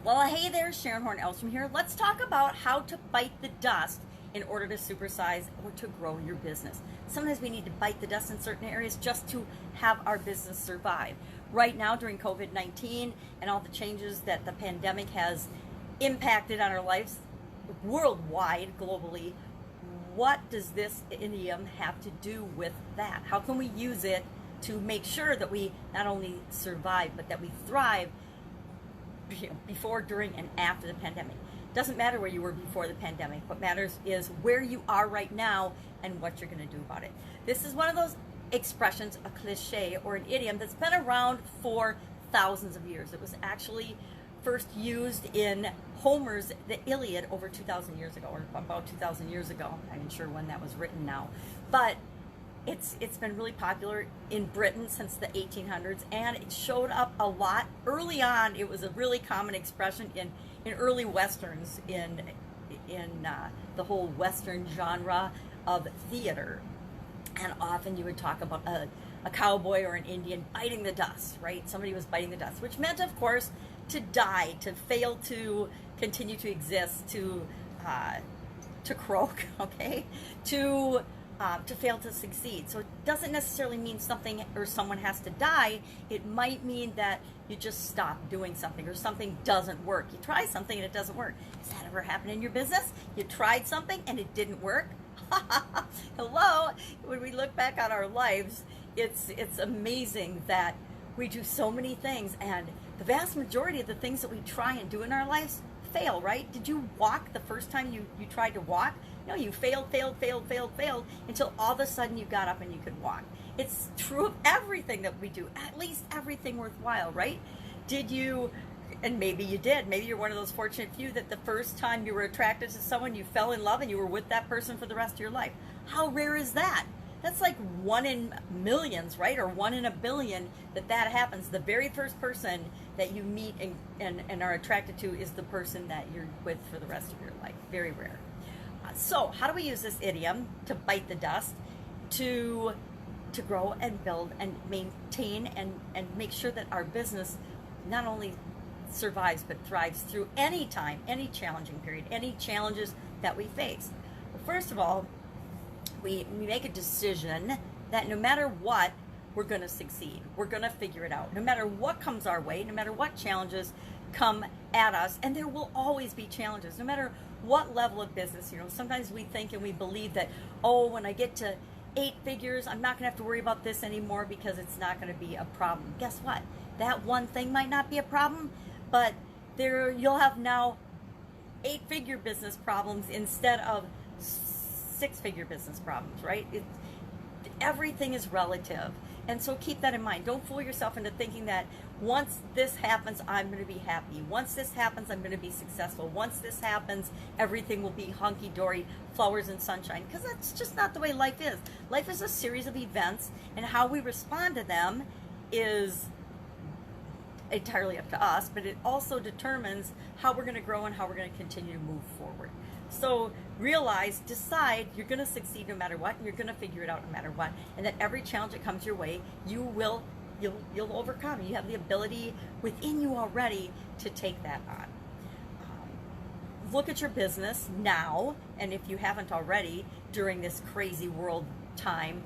Well, hey there, Sharon Horne-Ellstrom here. Let's talk about how to bite the dust in order to supersize or to grow your business. Sometimes we need to bite the dust in certain areas just to have our business survive. Right now, during COVID-19 and all the changes that the pandemic has impacted on our lives worldwide, globally, what does this idiom have to do with that? How can we use it to make sure that we not only survive, but that we thrive before, during, and after the pandemic? Doesn't matter where you were before the pandemic. What matters is where you are right now and what you're going to do about it. This is one of those expressions, a cliche or an idiom that's been around for thousands of years. It was actually first used in Homer's The Iliad over 2,000 years ago, or about 2,000 years ago. I'm not sure when that was written now, but it's been really popular in Britain since the 1800s, and it showed up a lot early on. It was a really common expression in early westerns, in the whole western genre of theater. And often you would talk about a cowboy or an Indian biting the dust, right? Somebody was biting the dust, which meant, of course, to die, to fail to continue to exist, to croak, okay, to fail to succeed. So it doesn't necessarily mean something or someone has to die. It might mean that you just stop doing something or something doesn't work. You try something and it doesn't work. Has that ever happened in your business? You tried something and it didn't work? Hello? When we look back on our lives, it's amazing that we do so many things, and the vast majority of the things that we try and do in our lives fail, right? Did you walk the first time you tried to walk? No, you failed until all of a sudden you got up and you could walk. It's true of everything that we do, at least everything worthwhile, right? Did you, and maybe you did, maybe you're one of those fortunate few that the first time you were attracted to someone, you fell in love and you were with that person for the rest of your life. How rare is that? That's like 1 in millions, right? Or 1 in a billion that happens. The very first person that you meet and are attracted to is the person that you're with for the rest of your life. Very rare. So how do we use this idiom to bite the dust, to grow and build and maintain and make sure that our business not only survives but thrives through any time, any challenging period, any challenges that we face? Well, first of all, we make a decision that no matter what, we're going to succeed. We're going to figure it out. No matter what comes our way, no matter what challenges come at us, and there will always be challenges, no matter what level of business. Sometimes we think and we believe that, oh, when I get to 8 figures, I'm not going to have to worry about this anymore because it's not going to be a problem. Guess what? That one thing might not be a problem, but you'll have now 8-figure business problems instead of 6-figure business problems, right? Everything is relative. And so keep that in mind. Don't fool yourself into thinking that once this happens, I'm going to be happy. Once this happens, I'm going to be successful. Once this happens, everything will be hunky-dory, flowers and sunshine, because that's just not the way life is. Life is a series of events, and how we respond to them is entirely up to us, but it also determines how we're going to grow and how we're going to continue to move forward. So decide you're going to succeed no matter what, and you're going to figure it out no matter what, and that every challenge that comes your way, you'll overcome. You have the ability within you already to take that on. Look at your business now, and if you haven't already, during this crazy world time,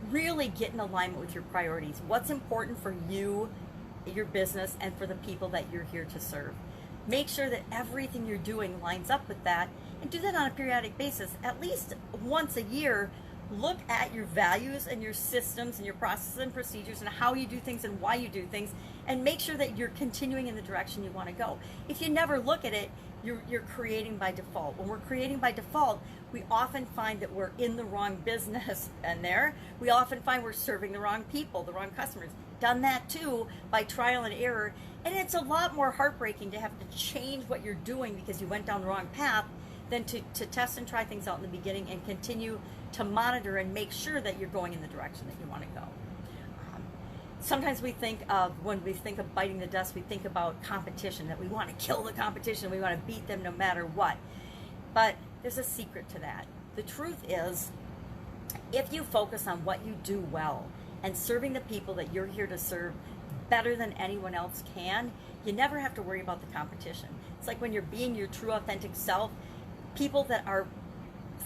really get in alignment with your priorities. What's important for you, your business, and for the people that you're here to serve. Make sure that everything you're doing lines up with that, and do that on a periodic basis. At least once a year, look at your values and your systems and your processes and procedures and how you do things and why you do things, and make sure that you're continuing in the direction you want to go. If you never look at it, you're creating by default. When we're creating by default, we often find that we're in the wrong business, and we often find we're serving the wrong people, the wrong customers. Done that too by trial and error, and it's a lot more heartbreaking to have to change what you're doing because you went down the wrong path than to test and try things out in the beginning and continue to monitor and make sure that you're going in the direction that you want to go. Sometimes when we think of biting the dust, we think about competition, that we want to kill the competition, we want to beat them no matter what. But there's a secret to that. The truth is, if you focus on what you do well and serving the people that you're here to serve, better than anyone else can, you never have to worry about the competition. It's like when you're being your true authentic self, people that are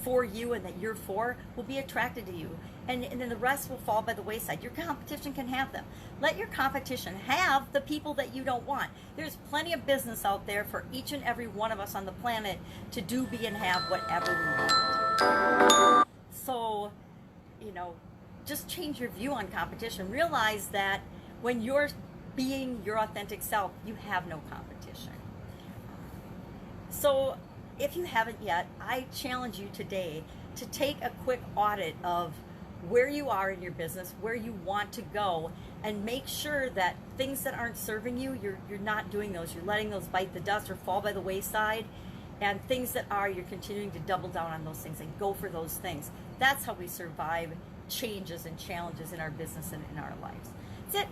for you and that you're for will be attracted to you, and then the rest will fall by the wayside. Your competition can have them. Let your competition have the people that you don't want. There's plenty of business out there for each and every one of us on the planet to do, be, and have whatever we want. So, just change your view on competition. Realize that when you're being your authentic self, you have no competition. So if you haven't yet, I challenge you today to take a quick audit of where you are in your business, where you want to go, and make sure that things that aren't serving you, you're not doing those. You're letting those bite the dust or fall by the wayside. And things that are, you're continuing to double down on those things and go for those things. That's how we survive changes and challenges in our business and in our lives. That's it.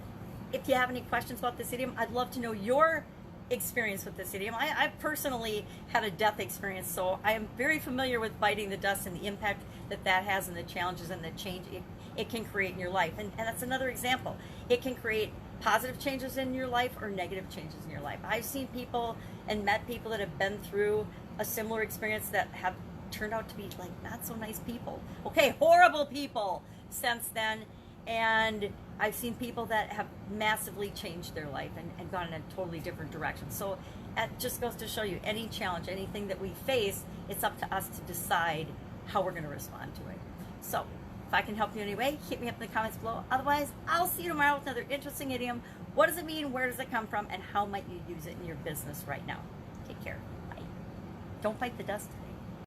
If you have any questions about this idiom, I'd love to know your experience with this idiom. I've personally had a death experience, so I am very familiar with biting the dust and the impact that has and the challenges and the change it can create in your life. And that's another example. It can create positive changes in your life or negative changes in your life. I've seen people and met people that have been through a similar experience that have turned out to be like not so nice people. Okay, horrible people since then. And I've seen people that have massively changed their life and gone in a totally different direction. So it just goes to show you, any challenge, anything that we face, it's up to us to decide how we're going to respond to it. So if I can help you in any way, hit me up in the comments below. Otherwise, I'll see you tomorrow with another interesting idiom. What does it mean? Where does it come from? And how might you use it in your business right now? Take care. Bye. Don't bite the dust.